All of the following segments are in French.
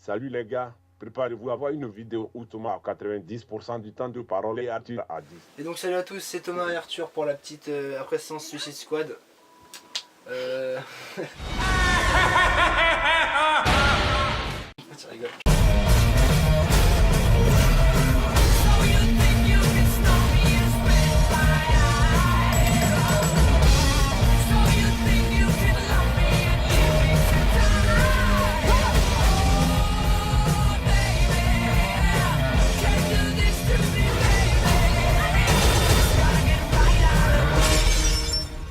Salut les gars, préparez-vous à voir une vidéo où Thomas a 90% du temps de parole et Arthur a 10. Et donc salut à tous, c'est Thomas et Arthur pour la petite après séance Suicide Squad. Tu rigoles.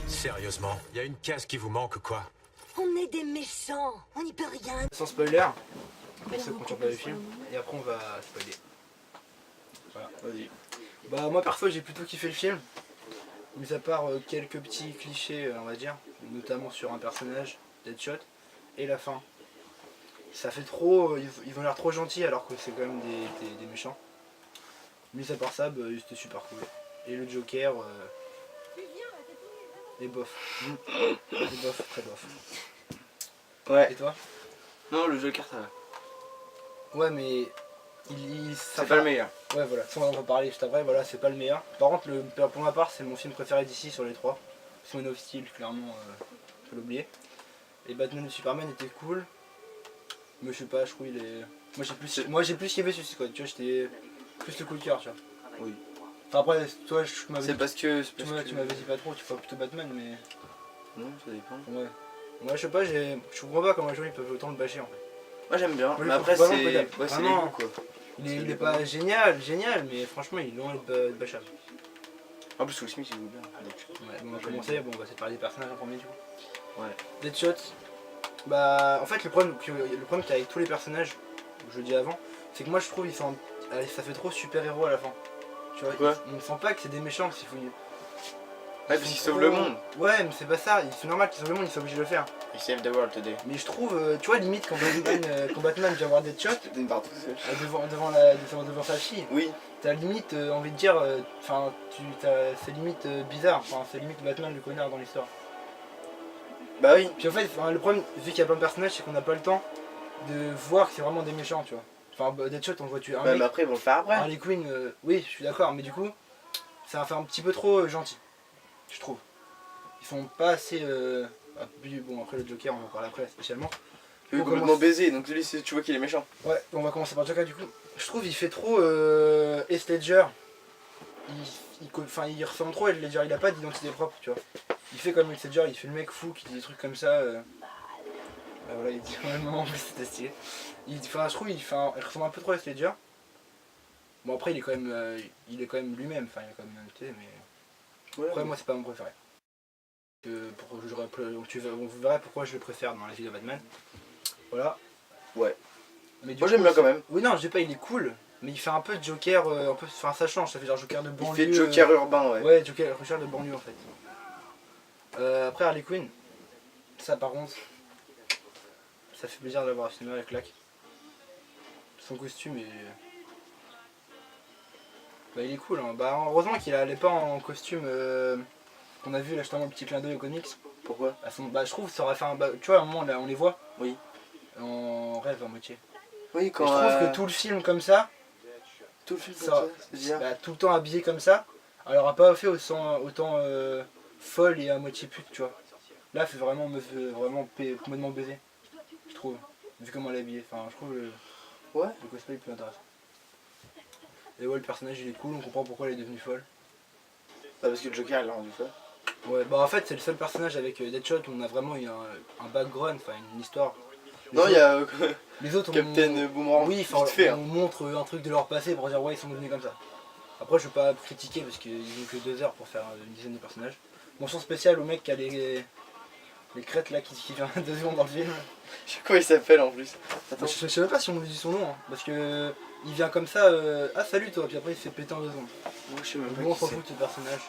Sérieusement, il y a une case qui vous manque quoi? On est des méchants, on n'y peut rien. Sans spoiler, pour ceux qui ont toujours pas vu le film, et après on va spoiler. Voilà. Vas-y. Bah moi perso j'ai plutôt kiffé le film, mis à part quelques petits clichés on va dire, notamment sur un personnage, Deadshot, et la fin. Ça fait trop, ils ont l'air trop gentils alors que c'est quand même des méchants. Mis à part ça, bah, c'était super cool. Et le Joker, est bof. Est bof, très bof. Ouais. Et toi? Non, le Joker ça va. Ouais mais C'est pas le meilleur. Ouais voilà, ça on va en parler juste après, voilà c'est pas le meilleur. Par contre pour ma part c'est mon film préféré d'ici sur les trois. Son of Steel clairement, faut l'oublier. Et Batman et Superman était cool. Mais je sais pas, je trouve il est. Moi j'ai plus kiffé Suicide Squad, tu vois, j'étais plus le coup de cœur, tu vois. Oui. Enfin après toi tu m'avais C'est dit, parce que. tu m'avais dit pas trop, tu vois plutôt Batman mais. Non, ça dépend. Ouais. Moi je sais pas, je comprends pas comment les gens ils peuvent autant le bâcher en fait. Moi j'aime bien, Moi, mais je après trouve c'est. vraiment Ouais, peut-être. c'est les Vraiment. goûts quoi. Il est pas génial, mais franchement il est loin de bâchable. En plus, Will Smith il joue bien. Ouais, bon, on va commencer, bon, on va essayer de parler des personnages en premier du coup. Ouais. Deadshot, bah en fait le problème qu'il y a avec tous les personnages, je le dis avant, c'est que moi je trouve ils sont, allez, ça fait trop super-héros à la fin. Tu vois, Pourquoi on ne sent pas que c'est des méchants, qu'il faut. Ouais, parce qu'ils sauvent le monde. Ouais, mais c'est pas ça, c'est normal qu'ils sauvent le monde, ils sont obligés de le faire. He saved the world today. Mais je trouve, tu vois, limite quand Batman vient voir Deadshot, D'une part tout seul. devant sa fille, Oui. t'as limite envie de dire, enfin, c'est limite bizarre, enfin, c'est limite Batman le connard dans l'histoire. Bah oui. Puis en fait, enfin, le problème, vu qu'il y a plein de personnages, c'est qu'on n'a pas le temps de voir que c'est vraiment des méchants, tu vois. Enfin, Deadshot, on voit tuer un Bah, mec, mais après ils vont le faire après. Harley Quinn, oui, je suis d'accord, mais du coup, ça va faire un petit peu trop gentil, je trouve. Ils sont pas assez. Bon, après le Joker, on va en parler après spécialement. Il est on complètement commence- baisé, donc lui tu vois qu'il est méchant. Ouais, on va commencer par Joker du coup. Je trouve il fait trop Heath Ledger. Il ressemble trop à Heath Ledger, il a pas d'identité propre, tu vois. Il fait comme Heath Ledger, il fait le mec fou qui dit des trucs comme ça. Bah voilà, il dit quand même en plus c'était stylé. Je trouve il ressemble un peu trop à Heath Ledger. Bon après il est quand même lui-même, enfin il a quand même une identité, mais. Ouais. Après moi c'est pas mon préféré. Vous verrez pourquoi je le préfère dans la vie de Batman. Voilà. Ouais. Mais du Moi coup, j'aime bien quand même. Oui non je dis pas il est cool, mais il fait un peu de Joker, enfin ça change, ça fait genre Joker de Il banlieue. fait Joker urbain, ouais. Ouais, Joker de banlieue en fait. Après Harley Quinn, ça par contre, ça fait plaisir de l'avoir au cinéma, la claque. Son costume est. Bah il est cool hein. Bah heureusement qu'il allait pas en costume qu'on a vu là justement le petit clin d'œil aux comics. Pourquoi? Bah je trouve que ça aurait fait un. Tu vois à un moment là on les voit. Oui. En rêve en moitié. Oui, Et quand. je trouve que tout le film comme ça, Tout le film ça- comme ça, c'est bizarre. bah, tout le temps habillé comme ça, elle aura pas fait autant folle et à moitié pute, tu vois. Là, elle fait vraiment complètement baiser, je trouve, vu comment elle est habillée. Enfin, je trouve Ouais. le cosplay est plus intéressant. Et ouais, le personnage il est cool, on comprend pourquoi elle est devenue folle. Bah, parce que le Joker il l'a rendu folle. Ouais, bah en fait, c'est le seul personnage avec Deadshot où on a vraiment eu un background, enfin une histoire. Non, il y a Les autres, Captain Boomerang. Oui, enfin, vite fait, on hein. montre un truc de leur passé pour dire ouais ils sont devenus comme ça. Après je vais pas critiquer parce qu'ils ont que 2 heures pour faire une dizaine de personnages. Mention spéciale au mec qui a les crêtes là qui vient 2 secondes dans le film. Je sais pas comment il s'appelle en plus. Attends. Je sais même pas si on dit son nom hein, parce que il vient comme ça, ah salut toi, puis après il se fait péter en 2 secondes. Moi je sais même pas Bon on qui s'en c'est. fout de ce personnage.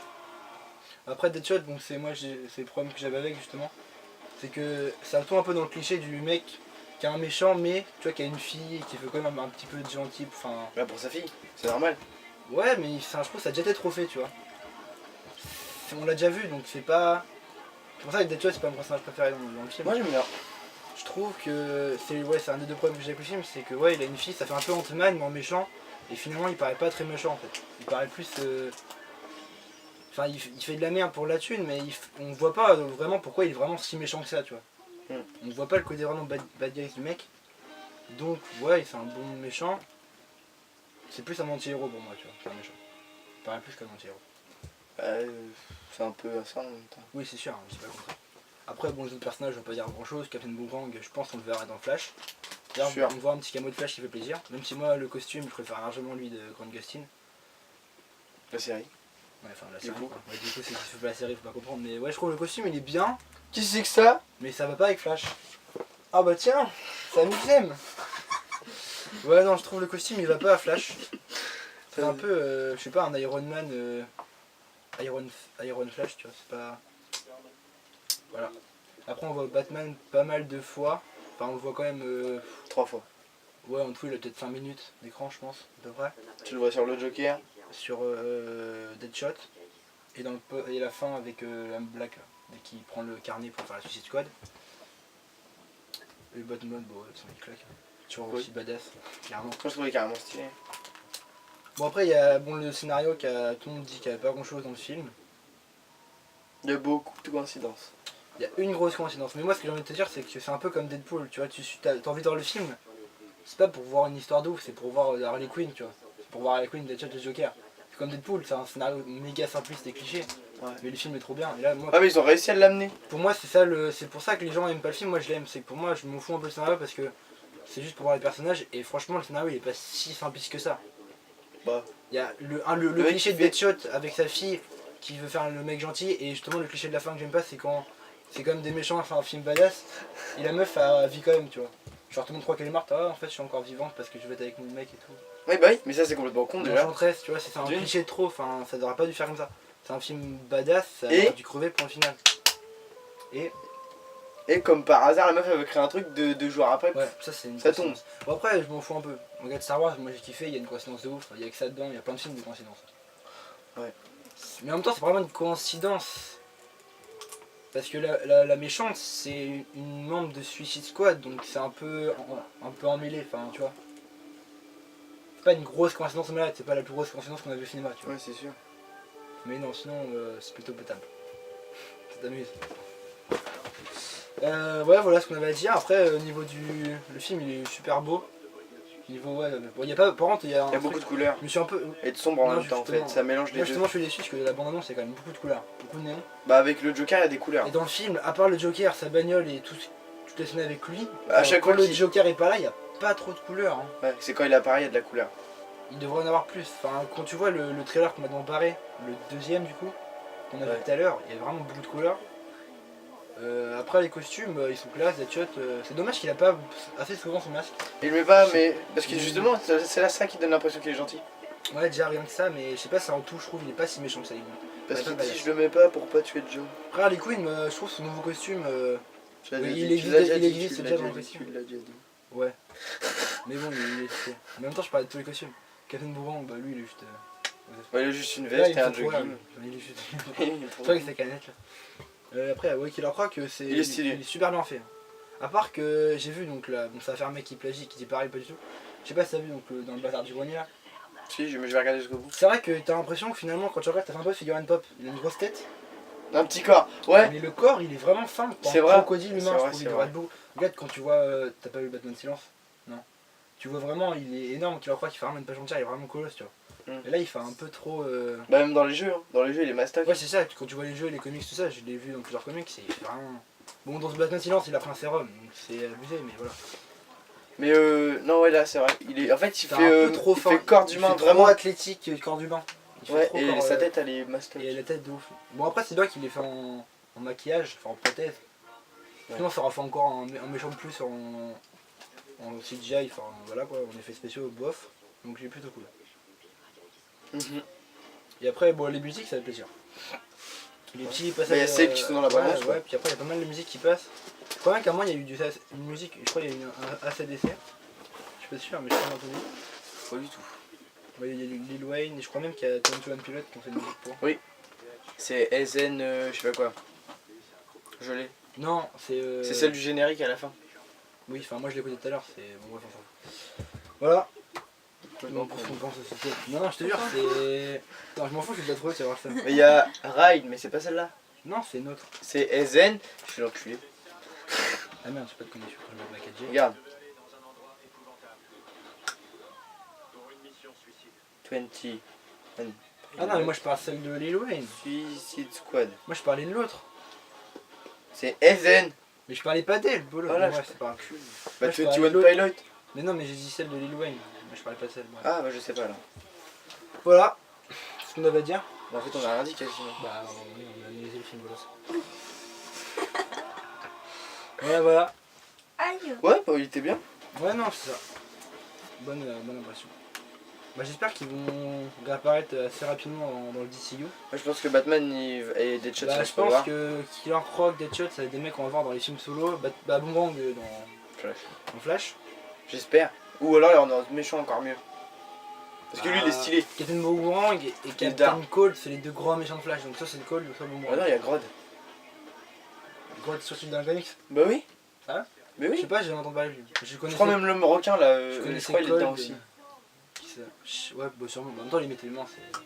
Après Deadshot, donc c'est le problème que j'avais avec justement. C'est que ça tombe un peu dans le cliché du mec qui a un méchant mais tu vois qui a une fille et qui fait quand même un petit peu de gentil, enfin. Bah pour sa fille, c'est normal. Ouais, mais je trouve que ça a déjà été trop fait, tu vois. On l'a déjà vu, donc c'est pas. C'est pour ça que Deadshot c'est pas mon personnage préféré dans le film. Moi j'aime bien. je trouve que c'est un des deux problèmes que j'ai avec le film, c'est que ouais, il a une fille, ça fait un peu Ant-Man mais en méchant, et finalement il paraît pas très méchant en fait. Il paraît plus... Enfin, il fait de la merde pour la thune, mais on voit pas vraiment pourquoi il est vraiment si méchant que ça, tu vois. On voit pas le côté vraiment bad guy du mec. Donc, ouais, il fait un bon méchant. C'est plus un anti-héros pour moi, tu vois, qu'un méchant. Il paraît plus qu'un anti-héros. C'est un peu ça en même temps. Oui, c'est sûr, c'est pas contraire. Après, bon, les autres personnages, je vais pas dire grand chose. Captain Boomerang, je pense qu'on le verra dans Flash. D'ailleurs, Sûr. on voit un petit camo de Flash qui fait plaisir. Même si moi, le costume, je préfère largement lui de Grant Gustin. La série. Ouais, enfin, la Du série, coup. quoi. Ouais, du coup, c'est qu'il fait pas la série, faut pas comprendre. Mais ouais, je trouve le costume, il est bien, Qui c'est que ça? mais ça va pas avec Flash. Ah bah tiens, ça nous aime. Ouais, non, je trouve le costume, il va pas à Flash. C'est un peu, je sais pas, un Iron Man, Iron Flash, tu vois, c'est pas... Voilà. Après, on voit Batman pas mal de fois. Enfin, on le voit quand même... 3 fois. Ouais, en tout, il a peut-être 5 minutes d'écran, je pense, à peu près. Tu le vois sur le Joker. Sur Deadshot. Et la fin avec Am Black, là, dès qu'il prend le carnet pour faire la Suicide Squad. Et Batman, bon, il claque. Toujours Oui. aussi badass, clairement. Moi je trouvais carrément stylé. Bon, après, il y a le scénario tout le monde dit qu'il n'y avait pas grand chose dans le film. Il y a beaucoup de coïncidences. Il y a une grosse coïncidence. Mais moi, ce que j'ai envie de te dire, c'est que c'est un peu comme Deadpool. Tu vois, t'as envie de voir le film. C'est pas pour voir une histoire de ouf, c'est pour voir Harley Quinn, tu vois. C'est pour voir Harley Quinn, Deadshot et Joker. C'est comme Deadpool, c'est un scénario méga simpliste et cliché. Ouais. Mais le film est trop bien. Et là, moi, Ah mais ils ont réussi à l'amener. pour moi, c'est pour ça que les gens aiment pas le film. Moi, je l'aime. C'est que pour moi, je m'en fous un peu le scénario parce que c'est juste pour voir les personnages. Et franchement, le scénario, il est pas si simpliste que ça. Bah. Il y a le mec cliché qui de fait- Deadshot avec sa fille qui veut faire le mec gentil. Et justement, le cliché de la fin que j'aime pas, c'est quand c'est comme des méchants, enfin un film badass. Et la meuf a vit quand même, tu vois. Genre tout le monde croit qu'elle est morte. Ah, en fait, je suis encore vivante parce que je vais être avec mon mec et tout. Oui bah oui, mais ça c'est complètement con déjà. L'enchantresse, tu vois, c'est un D'une. cliché de trop. Enfin, ça devrait pas dû faire comme ça. C'est un film badass, ça Et aurait dû crever pour le final. Et comme par hasard la meuf elle veut créer un truc deux jours après. Ouais, ça c'est une Ça coïncidence. Bon après, je m'en fous un peu. On regarde Star Wars, moi j'ai kiffé, il y a une coïncidence de ouf, il y a que ça dedans, il y a plein de films de coïncidences. Ouais. Mais en même temps, c'est vraiment une coïncidence. Parce que la méchante, c'est une membre de Suicide Squad, donc c'est un peu emmêlé, enfin tu vois. C'est pas une grosse coïncidence malade, c'est pas la plus grosse coïncidence qu'on a vu au cinéma, tu vois. Ouais c'est sûr. Mais non, sinon c'est plutôt potable. Ça t'amuse. Ouais, voilà ce qu'on avait à dire. Après, au niveau le film, il est super beau. Niveau, ouais, bon, il y a pas, par contre, il y a Il y a beaucoup de couleurs. Je me suis un peu. Et de sombre en Non, même temps en fait. justement. Ça mélange les Moi, deux. justement, je suis déçu parce que la bande-annonce, il y a quand même beaucoup de couleurs, beaucoup de néons. Bah avec le Joker il y a des couleurs. Et dans le film, à part le Joker, sa bagnole et toutes les scènes avec lui, À chaque quand fois le qu'il- Joker est pas là, il n'y a pas trop de couleurs. Hein. Ouais, c'est quand il apparaît il y a de la couleur. Il devrait en avoir plus. Enfin, quand tu vois le trailer qu'on m'a embarré, le deuxième du coup, qu'on a vu Ouais. tout à l'heure, il y a vraiment beaucoup de couleurs. Après les costumes, ils sont classe, Deadshot. C'est dommage qu'il a pas assez souvent son masque. Il le met pas mais. Parce que justement c'est là ça qui donne l'impression qu'il est gentil. Ouais, déjà rien que ça, mais je sais pas, ça en tout, je trouve, il est pas si méchant que ça. Parce Ouais, qu'il pas dit badass. je le mets pas pour pas tuer Joe. Après Harley Quinn, je trouve son nouveau costume. Tu l'as Oui, déjà il dit, existe- tu l'as déjà il dit, existe tu déjà l'as dans le dit, costume. tu l'as déjà dit. Ouais. Mais bon, il est fait. Mais en même temps, je parlais de tous les costumes. Captain Boomerang, bah lui, il est juste. Ouais, il a juste une Là, veste il et me un fait trop rire, jogging. lui. Il est juste. Il est trop C'est vrai que c'est canette là. Après, ouais, Killer Croc, c'est. Il est stylé. Il est super bien fait. Hein. À part que j'ai vu, donc là, bon, ça va faire un mec qui plagie, qui dit pareil, pas du tout. Je sais pas si t'as vu donc, dans le bazar du grenier là. Si, mais je vais regarder jusqu'au bout. C'est vrai que t'as l'impression que finalement, quand tu regardes, t'as fait un peu figurine pop. Il a une grosse tête. Un petit corps, ouais. Mais le corps, il est vraiment fin. Pour C'est un vrai. crocodile C'est humain, vrai, je trouve, c'est il devrait vrai. être beau. Regarde, quand tu vois. T'as pas vu Batman Silence? Non. Tu vois vraiment, il est énorme. Killer Croc, il fait vraiment une page entière, il est vraiment colosse, tu vois. Et là, il fait un peu trop. Bah, même dans les jeux, hein. Dans les jeux, il est mastoc. Ouais, c'est ça, quand tu vois les jeux et les comics, tout ça, je l'ai vu dans plusieurs comics, c'est vraiment. Bon, dans ce Batman Silence, il a pris un sérum, donc c'est abusé, mais voilà. Mais non, ouais, là, c'est vrai. Il est... En fait, il C'est fait, un peu trop il fin. fait corps Il d'humain, fait vraiment. trop athlétique, corps d'humain. Il fait Ouais, trop et corps, sa tête, elle est mastoc. Et la tête de ouf. Bon, après, c'est bien qu'il est fait en maquillage, enfin en prothèse. Ouais. Sinon, ça aurait fait encore un méchant de plus en CGI, enfin voilà quoi, en effets spéciaux, bof. Donc, j'ai plutôt cool. Mhm. Et après, bon, les musiques, ça fait plaisir. Les petits passages. Mais il y a celles qui sont dans la ouais, balance, ouais, ouais. puis après, il y a pas mal de musique qui passe. Je crois même qu'à moi, il y a eu une musique, je crois qu'il y a eu un ACDC. Je suis pas sûr, mais je crois entendu. Pas du tout. Ouais, il y a eu Lil Wayne, et je crois même qu'il y a Tom One Pilot qui ont fait une musique pour. C'est SN, je sais pas quoi. Je l'ai. Non, c'est. C'est celle du générique à la fin. Oui, enfin moi je l'ai écouté tout à l'heure, c'est... Bon bref, enfin. Voilà. Donc, on pense aussi peut-être. Non, non, je te jure, c'est... Attends, je m'en fous, je vais te la trouver, tu vas voir ça. Mais il y a Ride, mais c'est pas celle-là. Non, c'est une autre. C'est Ezen. Je suis l'enculé. Ah merde, j'ai pas de connexion quand je mets ma 4G. Regarde. 20. Ah non, mais moi je parle celle de Lil Wayne. Suicide Squad. Moi je parlais de l'autre. C'est Ezen. Mais je parlais pas d'elle, Bolo. Voilà, Bon, ouais, je- c'est pas grave. Bah Moi, je 21 parlais de Pilot. Mais non, mais j'ai dit celle de Lil Wayne. Moi je parlais pas de celle. Bref. Ah bah je sais pas là. Voilà. Ce qu'on avait à dire. En fait on a rien dit quasiment. Bah, oui, on a analysé le film Bolos. Voilà, voilà. Aïe. Ouais, bah il était bien. Ouais, non, c'est ça. Bonne impression. Bah, j'espère qu'ils vont réapparaître assez rapidement dans le DCU. Moi je pense que Batman et Deadshot Bah, ça je se voir. pense que Killer Croc, Deadshot, ça va être des mecs qu'on va voir dans les films solo. Bah, Boomerang Flash. dans Flash. J'espère. Ou alors il y en a un méchant encore mieux. Parce que lui il est stylé. Captain Boomerang et Captain Dark. Cold, c'est les deux grands méchants de Flash. Donc, soit c'est Cold ou soit Ah Boomerang. non, il y a Grodd. Cold, sur celui d'un comics. Bah oui. Ah Mais Je oui. sais pas, j'ai entendu parler. Je Je connaissais. crois même le requin là, Je je connaissais crois il est dedans Cold, aussi. Qui ça Ouais, bah sûrement. En même temps, les mettait les mains, c'est.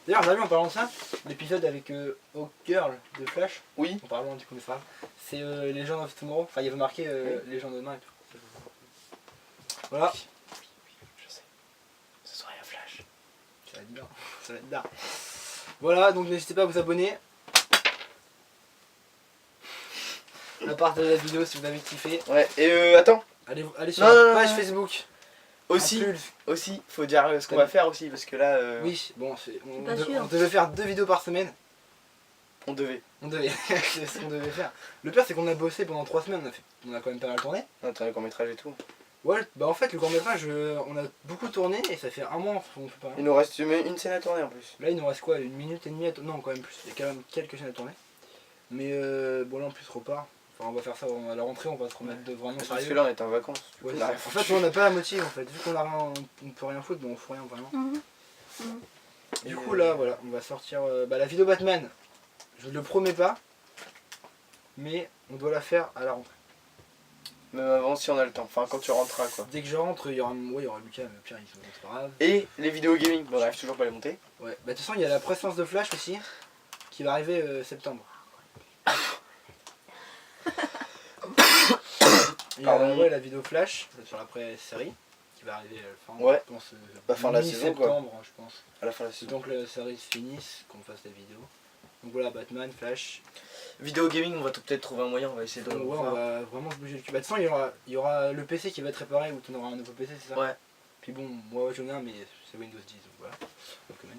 D'ailleurs, vous avez vu en parlant de ça, l'épisode avec Hawk Girl de Flash, Oui. en parlant du coup de Flash, c'est Legend of Tomorrow. Enfin, il y avait marqué Legend of Demain et tout. Voilà. Je sais. Ce soir il y a Flash. Ça va être bien. Ça va être bien. Voilà, donc n'hésitez pas à vous abonner. À partager la vidéo si vous avez kiffé. Ouais, et attends. Allez sur Non, la non, non, page non. Facebook. Aussi, Impulse. aussi, faut dire ce qu'on va faire aussi parce que là, Oui, bon, on pas sûr. devait faire 2 vidéos par semaine. on devait. On devait, c'est ce qu'on devait faire. Le pire c'est qu'on a bossé pendant 3 semaines, on a quand même pas mal tourné. Attends, le court métrage et tout. Ouais, bah en fait le court métrage, on a beaucoup tourné et ça fait un mois qu'on fait pas. Il nous reste une scène à tourner en plus. Là il nous reste quoi, 1 minute et demie à tourner. Non, quand même plus, il y a quand même quelques scènes à tourner. Mais bon là en plus repart. Enfin on va faire ça à la rentrée, on va se remettre de vraiment Parce sérieux. que là on est en vacances. Ouais, On a rien en fait on n'a pas la motive en fait, vu qu'on a rien, on peut rien foutre, bon on fout rien vraiment. Du coup là voilà, on va sortir la vidéo Batman. Je le promets pas, mais on doit la faire à la rentrée. Même avant si on a le temps. Enfin quand tu rentreras quoi. Dès que je rentre, il y aura Lucas, mais au pire c'est pas grave. Et les vidéos gaming, bon, on arrive toujours pas à les monter. Ouais, bah de toute façon il y a la présence de Flash aussi, qui va arriver septembre. Il y a Pardon. ouais, la vidéo Flash sur la pré-série qui va arriver fin, Ouais. je pense, Bah, fin de la saison, quoi. septembre, je pense. À la fin de la C'est saison. donc que la série se finisse, qu'on fasse la vidéo. Donc voilà, Batman, Flash. Vidéo gaming, on va peut-être trouver un moyen, on va essayer de Donc ouais, on voir. va vraiment se bouger le cul. Bah de toute façon il y aura le PC qui va être réparé ou tu auras un nouveau PC, c'est ça? Ouais. Puis bon, moi j'en ai un mais c'est Windows 10 donc voilà. Donc, quand même.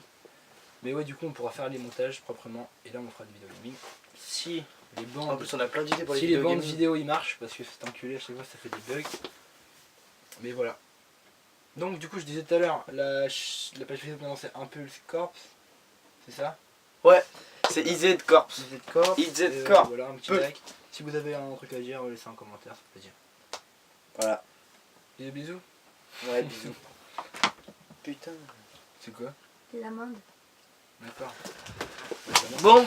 Mais ouais du coup on pourra faire les montages proprement et là on fera des vidéos gaming. Si les bandes, En plus on a plein d'idées pour les si les vidéos bandes gaming. vidéo ils marchent parce que c'est enculé à chaque fois ça fait des bugs. Mais voilà. Donc du coup je disais tout à l'heure, la page Facebook maintenant c'est Impulse Corps. C'est ça? C'est IZ Corps. IZ Corps. IZ Et, Corps. voilà un petit Peu. like. Si vous avez un truc à dire, laissez un commentaire, ça fait plaisir. Voilà. Bisous bisous. Ouais, bisous. Putain. C'est quoi? L'amende. D'accord. Bon,